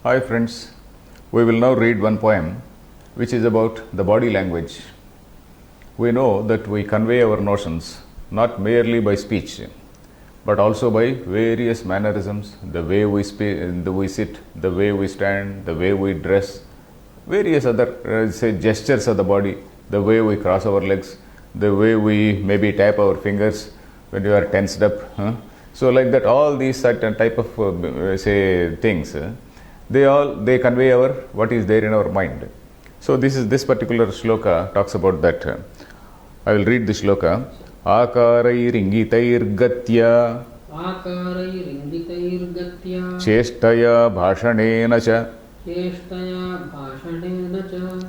Hi friends, we will now read one poem which is about the body language. We know that we convey our notions not merely by speech but also by various mannerisms, the way we speak, the way we sit, the way we stand, the way we dress, various other gestures of the body, the way we cross our legs, the way we maybe tap our fingers when you are tensed up. So like that, all these certain type of things, they convey our what is there in our mind. So this particular shloka talks about that. I will read the shloka. Akarairingitairgatya cheshtaya bhashanena cha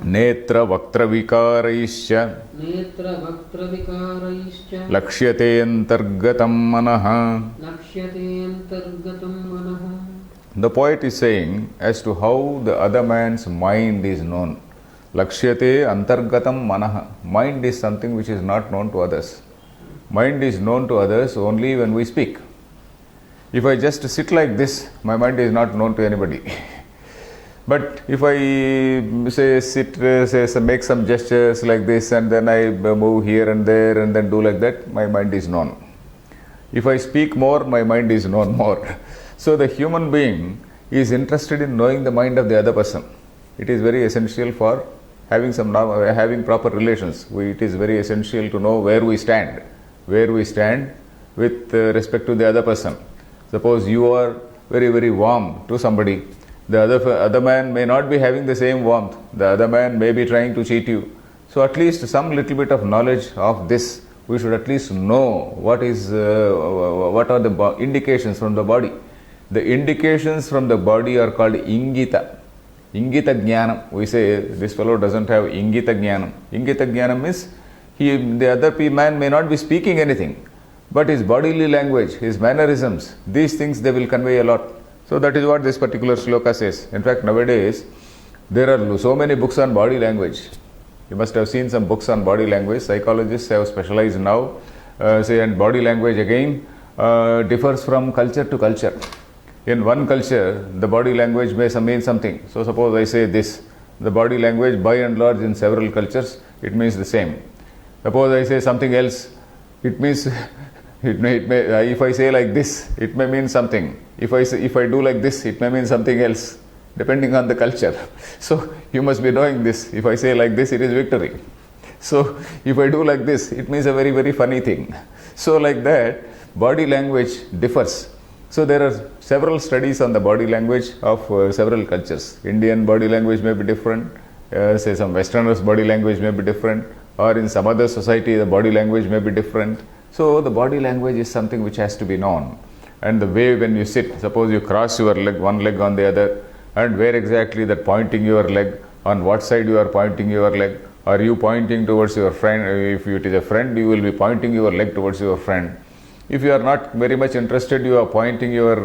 netra vaktra vikaraischa lakshyate antargatam manaha. The poet is saying as to how the other man's mind is known. Lakshyate antargatam manaha. Mind is something which is not known to others. Mind is known to others only when we speak. If I just sit like this, my mind is not known to anybody. But if I make some gestures like this and then I move here and there and then do like that, my mind is known. If I speak more, my mind is known more. So the human being is interested in knowing the mind of the other person. It is very essential for having proper relations. It is very essential to know where we stand with respect to the other person. Suppose you are very, very warm to somebody, the other man may not be having the same warmth. The other man may be trying to cheat you. So at least some little bit of knowledge of this, we should at least know what are the indications from the body. The indications from the body are called ingita. Ingita jnanam. We say this fellow doesn't have ingita jnanam. Ingita jnanam means the other man may not be speaking anything, but his bodily language, his mannerisms, these things they will convey a lot. So that is what this particular shloka says. In fact, nowadays there are so many books on body language. You must have seen some books on body language. Psychologists have specialized now. And body language again differs from culture to culture. In one culture, the body language may mean something. So suppose I say this, the body language by and large in several cultures, it means the same. Suppose I say something else, it means, if I say like this, it may mean something. If I do like this, it may mean something else, depending on the culture. So you must be knowing this. If I say like this, it is victory. So if I do like this, it means a very, very funny thing. So like that, body language differs. So there are several studies on the body language of several cultures. Indian body language may be different, say some Westerners' body language may be different, or in some other society the body language may be different. So the body language is something which has to be known. And the way when you sit, suppose you cross your leg, one leg on the other, and where exactly that pointing your leg, on what side you are pointing your leg, are you pointing towards your friend? If it is a friend, you will be pointing your leg towards your friend. If you are not very much interested, you are pointing your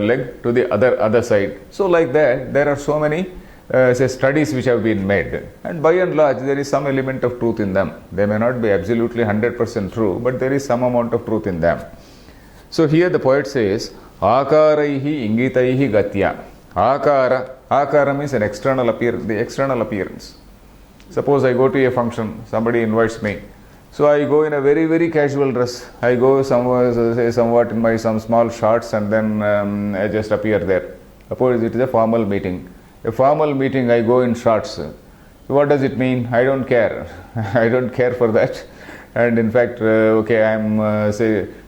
leg to the other side. So like that, there are so many studies which have been made. And by and large, there is some element of truth in them. They may not be absolutely 100% true, but there is some amount of truth in them. So here the poet says, Akaraihi ingitaihi gatya. Akara means an external appearance, the external appearance. Suppose I go to a function, somebody invites me. So I go in a very, very casual dress. I go somewhat in my some small shorts and then I just appear there. Suppose it is a formal meeting. A formal meeting, I go in shorts. So what does it mean? I don't care. I don't care for that. And in fact, I am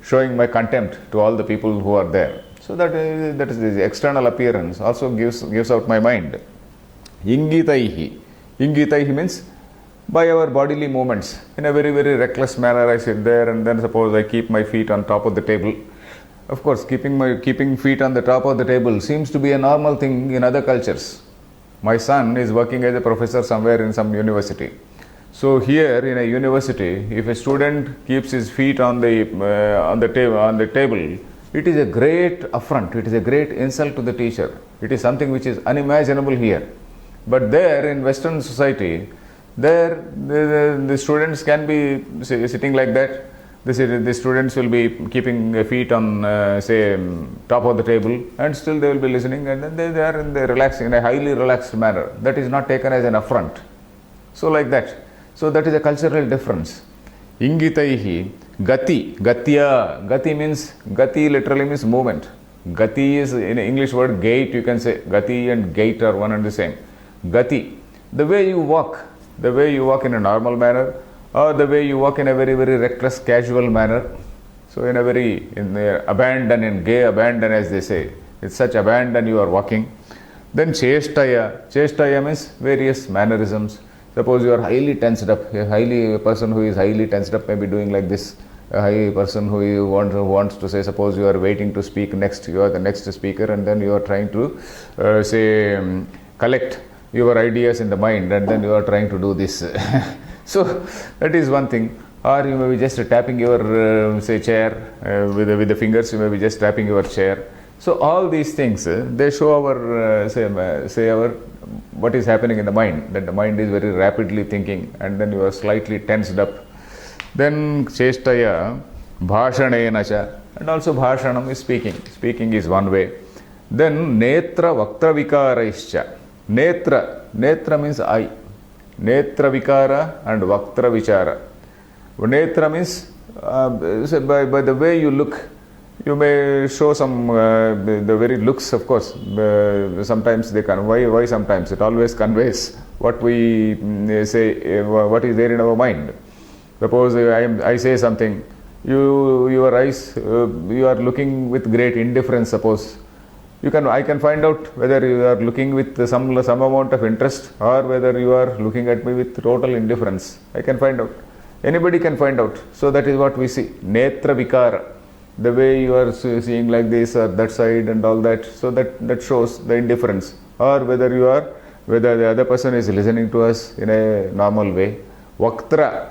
showing my contempt to all the people who are there. So that is the external appearance also gives out my mind. Ingitaihi. Ingitaihi means by our bodily movements. In a very, very reckless manner, I sit there and then suppose I keep my feet on top of the table. Of course, keeping feet on the top of the table seems to be a normal thing in other cultures. My son is working as a professor somewhere in some university. So here in a university, if a student keeps his feet on the table, it is a great affront. It is a great insult to the teacher. It is something which is unimaginable here. But there in Western society, there the students can be sitting like that, The students will be keeping their feet on, say, top of the table, and still they will be listening, and then they are in a highly relaxed manner. That is not taken as an affront. So like that. So that is a cultural difference. Ingitaihi, gati, gatya. Gati literally means movement. Gati is in English word gait, you can say. Gati and gait are one and the same. Gati, the way you walk in a normal manner, or the way you walk in a very, very reckless, casual manner. So in abandon, in gay abandon as they say. With such abandon you are walking. Then chestaya. Chestaya means various mannerisms. Suppose you are highly tensed up. A person who is highly tensed up may be doing like this. A high person who wants to say, suppose you are waiting to speak next, you are the next speaker, and then you are trying to collect your ideas in the mind, and then you are trying to do this. So that is one thing. Or you may be just tapping your chair with the fingers. You may be just tapping your chair. So all these things they show our our what is happening in the mind. That the mind is very rapidly thinking, and then you are slightly tensed up. Then chestaya, bhashanena cha, and also bhashanam is speaking. Speaking is one way. Then netra vaktra vikaraischa. Netra means eye. Netra vikara and vaktra vichara. Netra means by the way you look, you may show some the very looks, of course. Sometimes they can. Why sometimes? It always conveys what we say, what is there in our mind. Suppose I say something, your eyes, you are looking with great indifference. Suppose I can find out whether you are looking with some amount of interest, or whether you are looking at me with total indifference. I can find out. Anybody can find out. So that is what we see. Netra vikara. The way you are seeing like this or that side and all that. So that shows the indifference. Or whether the other person is listening to us in a normal way. Vaktra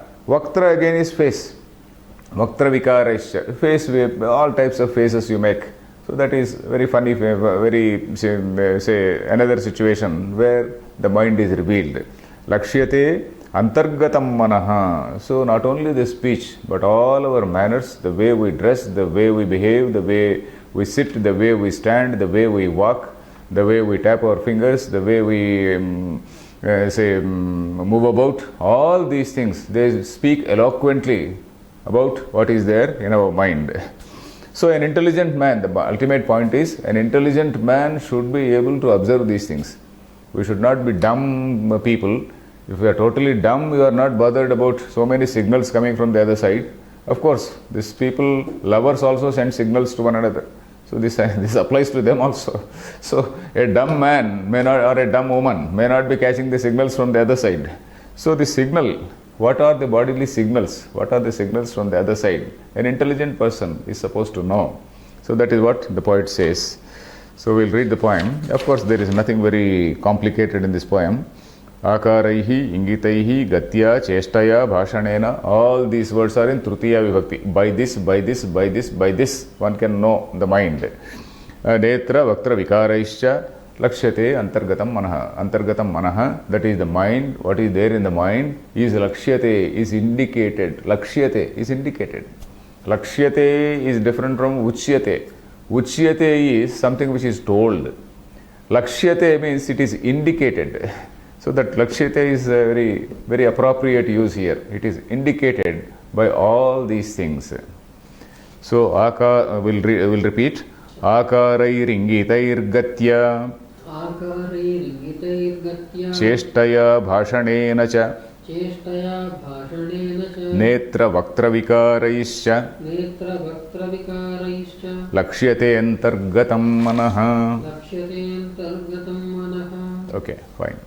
again is face. Vaktra vikara is face. All types of faces you make. So that is very funny, very say another situation where the mind is revealed. Lakshyate antargatam manaha. So not only the speech, but all our manners, the way we dress, the way we behave, the way we sit, the way we stand, the way we walk, the way we tap our fingers, the way we move about, all these things, they speak eloquently about what is there in our mind. So an intelligent man, the ultimate point is, an intelligent man should be able to observe these things. We should not be dumb people. If you are totally dumb, you are not bothered about so many signals coming from the other side. Of course, these people, lovers also send signals to one another. So this applies to them also. So a dumb man may not, or a dumb woman may not be catching the signals from the other side. So the signal, what are the bodily signals? What are the signals from the other side? An intelligent person is supposed to know. So that is what the poet says. So we'll read the poem. Of course, there is nothing very complicated in this poem. Akaraihi, ingitaihi, gatya, chestaya, bhashanena. All these words are in Trutiya Vibhakti. By this, by this, by this, by this, one can know the mind. Netra, vaktra, vikaraischa, lakshyate, antargatam manaha. Antargatam manaha, that is the mind. What is there in the mind is lakshyate, is indicated. Lakshyate is indicated. Lakshyate is different from uchyate. Uchyate is something which is told. Lakshyate means it is indicated. So that lakshyate is a very, very appropriate use here. It is indicated by all these things. So we'll repeat. Akarairingitairgatya chestaya bhashanena cha netra vaktra vikaraischa lakshyate antargatam manaha. Okay, fine.